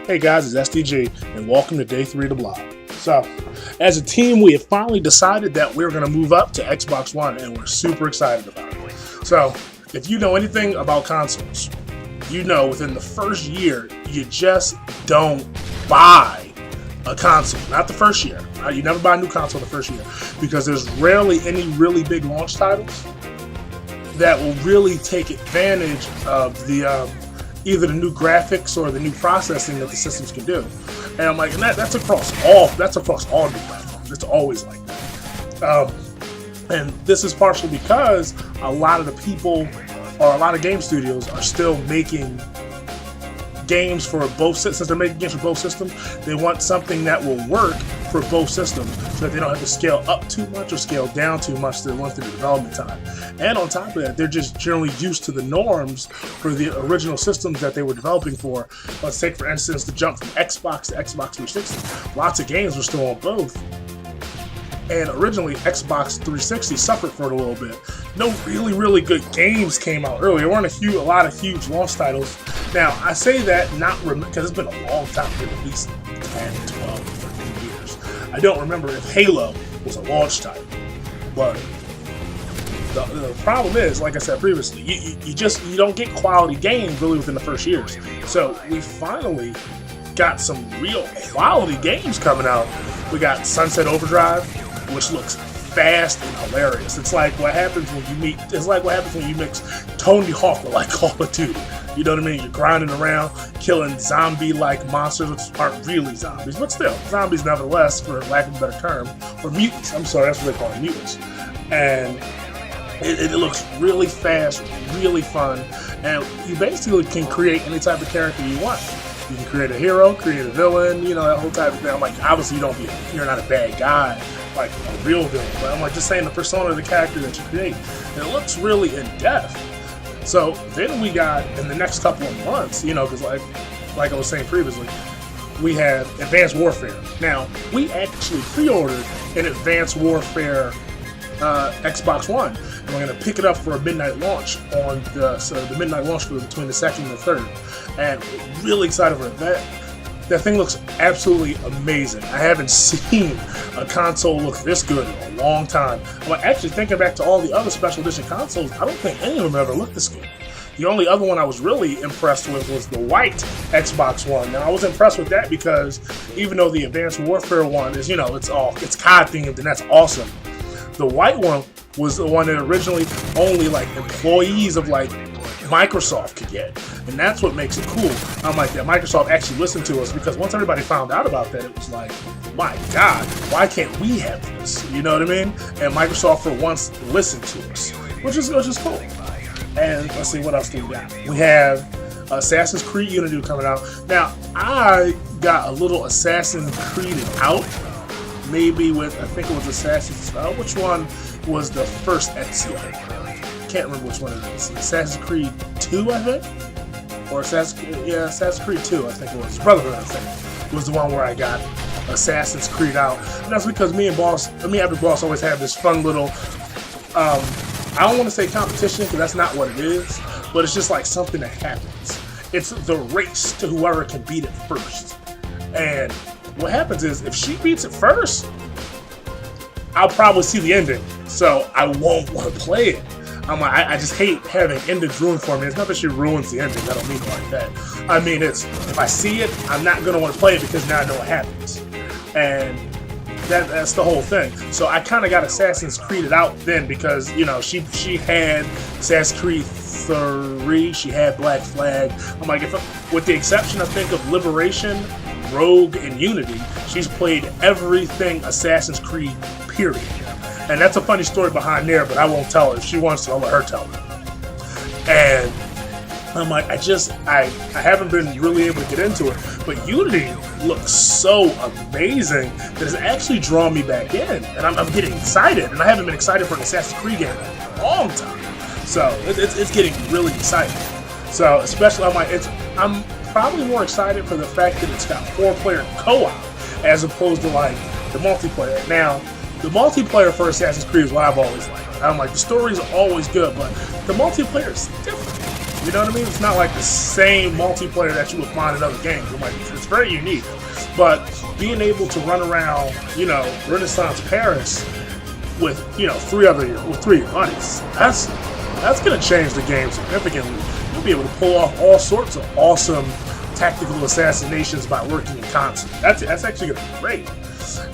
Hey guys, it's SDG, and welcome to Day 3 of the blog. So, as a team, we have finally decided that we're going to move up to Xbox One, and we're super excited about it. So, if you know anything about consoles, you know within the first year, you just don't buy a console. Not the first year. You never buy a new console the first year, because there's rarely any really big launch titles that will really take advantage of the either the new graphics or the new processing that the systems can do. And I'm like, and that's across all new platforms. It's always like that. And this is partially because a lot of the people or a lot of game studios are still making games for both systems. Since they're making games for both systems, they want something that will work for both systems so that they don't have to scale up too much or scale down too much to lengthen the development time. And on top of that, they're just generally used to the norms for the original systems that they were developing for. Let's take, for instance, the jump from Xbox to Xbox 360. Lots of games were still on both. And originally, Xbox 360 suffered for it a little bit. No really good games came out early. There weren't a lot of huge launch titles. Now, I say that not because it's been a long time, at least 10, 12, 13 years. I don't remember if Halo was a launch title. But the problem is, like I said previously, you don't get quality games really within the first years. So we finally got some real quality games coming out. We got Sunset Overdrive, which looks fast and hilarious. It's like what happens when you mix Tony Hawk with like Call of Duty. You know what I mean? You're grinding around, killing zombie-like monsters, which aren't really zombies, but still, zombies nevertheless, for lack of a better term, or mutants. I'm sorry, that's what they call them, mutants. And it looks really fast, really fun, and you basically can create any type of character you want. You can create a hero, create a villain, you know, that whole type of thing. I'm like, obviously you're not a bad guy, like a real villain, but I'm like just saying the persona of the character that you create. And it looks really in-depth. So then we got, in the next couple of months, you know, because like I was saying previously, we have Advanced Warfare. Now, we actually pre-ordered an Advanced Warfare Xbox One, and we're going to pick it up for a midnight launch on the midnight launch for between the 2nd and the 3rd. And really excited for that. That thing looks absolutely amazing. I haven't seen a console look this good in a long time. I'm actually thinking back to all the other special edition consoles, I don't think any of them ever looked this good. The only other one I was really impressed with was the white Xbox One. Now, I was impressed with that because even though the Advanced Warfare one is, you know, it's COD themed, and that's awesome. The white one was the one that originally only like employees of like Microsoft could get, and that's what makes it cool. I'm like, that Microsoft actually listened to us, because once everybody found out about that, it was like, my God, why can't we have this? You know what I mean? And Microsoft for once listened to us, which is cool. And let's see, what else do we got? We have Assassin's Creed Unity coming out. Now, I got a little Assassin's Creed out, maybe with, I think it was Assassin's, which one was the first Ezio? Can't remember which one it is. Assassin's Creed 2, I think? Or Assassin's Creed 2, I think it was. Brotherhood, I think, was the one where I got Assassin's Creed out. And that's because me and Epic Boss always have this fun little, I don't want to say competition, because that's not what it is, but it's just like something that happens. It's the race to whoever can beat it first. And what happens is, if she beats it first, I'll probably see the ending, so I won't want to play it. I just hate having endings ruined for me. It's not that she ruins the ending. I don't mean it like that. I mean, it's, if I see it, I'm not going to want to play it because now I know what happens. And that's the whole thing. So I kind of got Assassin's Creed out then, because, you know, she had Assassin's Creed 3, she had Black Flag. I'm like, with the exception, I think, of Liberation, Rogue, and Unity, she's played everything Assassin's Creed, period. And that's a funny story behind there, but I won't tell her. If she wants to, I'll let her tell it. And I'm like, I haven't been really able to get into it, but Unity looks so amazing that it's actually drawn me back in, and I'm getting excited. And I haven't been excited for an Assassin's Creed game in a long time, so it's getting really exciting. So especially, I'm probably more excited for the fact that it's got 4-player co-op as opposed to like the multiplayer. Now, the multiplayer for Assassin's Creed is what I've always liked. I'm like, the stories are always good, but the multiplayer is different. You know what I mean? It's not like the same multiplayer that you would find in other games. Like, it's very unique. But being able to run around, you know, Renaissance Paris with, you know, three of your buddies, that's gonna change the game significantly. You'll be able to pull off all sorts of awesome tactical assassinations by working in concert. That's actually gonna be great.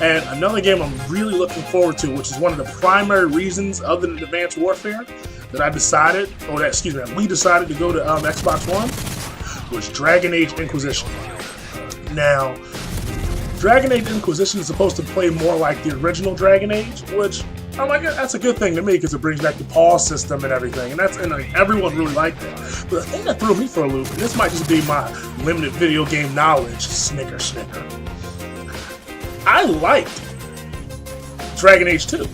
And another game I'm really looking forward to, which is one of the primary reasons, other than Advanced Warfare, that we decided to go to Xbox One, was Dragon Age Inquisition. Now, Dragon Age Inquisition is supposed to play more like the original Dragon Age, which I'm like, that's a good thing to me because it brings back the pause system and everything, and like, everyone really liked that. But the thing that threw me for a loop, and this might just be my limited video game knowledge, snicker. I liked Dragon Age 2.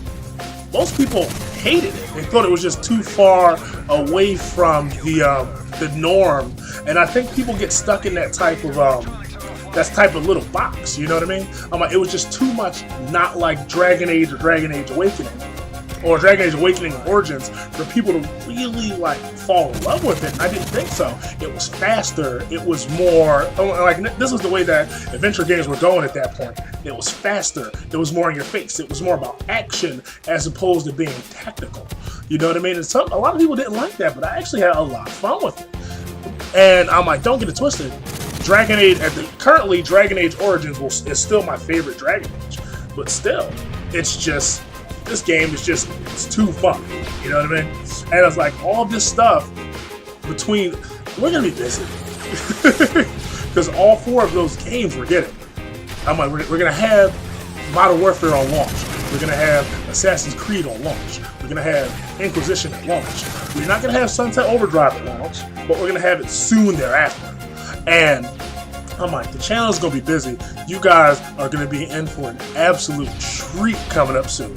Most people hated it. They thought it was just too far away from the norm, and I think people get stuck in that type of little box. You know what I mean? It was just too much, not like Dragon Age or Dragon Age Awakening or Dragon Age Awakening Origins for people to really like fall in love with it. And I didn't think so. It was faster. It was more like, this was the way that adventure games were going at that point. It was faster. It was more in your face. It was more about action as opposed to being tactical. You know what I mean? And a lot of people didn't like that, but I actually had a lot of fun with it. And I'm like, don't get it twisted. Currently Dragon Age Origins is still my favorite Dragon Age, but still, this game is it's too fun. You know what I mean? And it's like all this stuff we're gonna be busy because all four of those games we're getting. I'm like, we're gonna have Modern Warfare on launch. We're gonna have Assassin's Creed on launch. We're gonna have Inquisition at launch. We're not gonna have Sunset Overdrive at launch, but we're gonna have it soon thereafter. And I'm like, the channel is going to be busy. You guys are going to be in for an absolute treat coming up soon.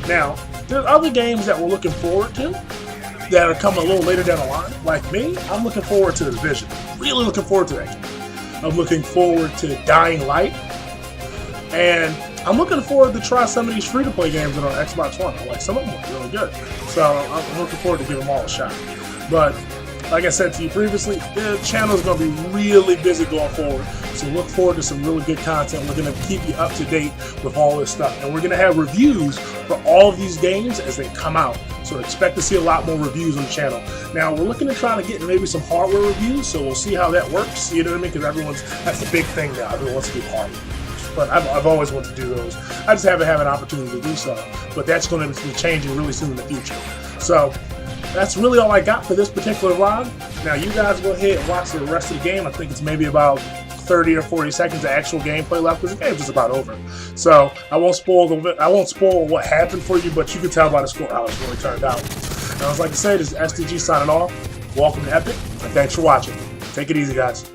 Now, there's other games that we're looking forward to that are coming a little later down the line. Like me, I'm looking forward to The Division. Really looking forward to that game. I'm looking forward to Dying Light. And I'm looking forward to try some of these free-to-play games that are on Xbox One. Like, some of them are really good. So I'm looking forward to giving them all a shot. But like I said to you previously, the channel is going to be really busy going forward. So look forward to some really good content. We're going to keep you up to date with all this stuff. And we're going to have reviews for all of these games as they come out. So expect to see a lot more reviews on the channel. Now, we're looking to try to get maybe some hardware reviews, so we'll see how that works. You know what I mean? Because that's the big thing now. Everyone wants to do hardware. But I've always wanted to do those. I just haven't had an opportunity to do so. But that's going to be changing really soon in the future. So that's really all I got for this particular vlog. Now you guys go ahead and watch the rest of the game. I think it's maybe about 30 or 40 seconds of actual gameplay left because the game's just about over. So I won't spoil what happened for you, but you can tell by the score how it's really turned out. And I was like to say, this is SDG signing off. Welcome to EPIC, and thanks for watching. Take it easy, guys.